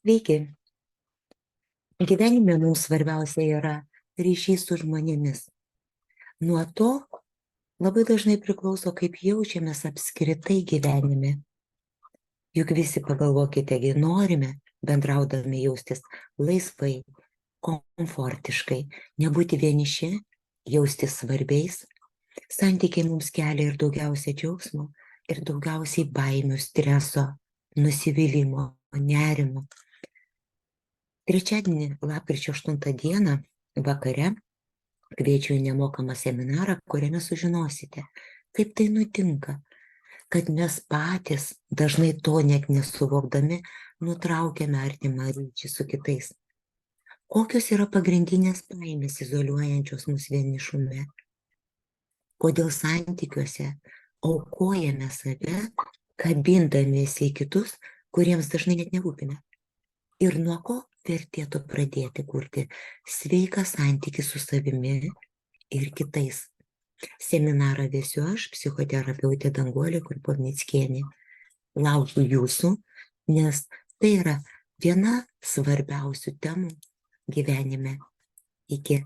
Sveiki. Gyvenime mums svarbiausia yra ryšys su žmonėmis. Nuo to labai dažnai priklauso, kaip jaučiamės apskritai gyvenime. Juk visi pagalvokite, norime bendraudami jaustis laisvai, komfortiškai, nebūti vieniši, jaustis svarbiais. Santykiai mums kelia ir daugiausiai džiaugsmo, ir daugiausiai baimių, streso, nusivylimo, nerimo. Trečiadienį, lapkričio 8 dieną, vakare, kviečiu į nemokamą seminarą, kuriame sužinosite, kaip tai nutinka, kad mes patys, dažnai to net nesuvokdami, nutraukiame artimą ryšį su kitais. Kokios yra pagrindinės baimės izoliuojančios mus vienišume? Kodėl santykiuose aukojame save, kabindamiesi į kitus, kuriems dažnai net nerūpime? Ir nuo ko vertėtų pradėti kurti sveiką santykį su savimi ir kitais? Seminarą vesiu aš, psichoterapeutė Danguolė Krupovnickienė. Laukiu jūsų, nes tai yra viena svarbiausių temų gyvenime. Iki.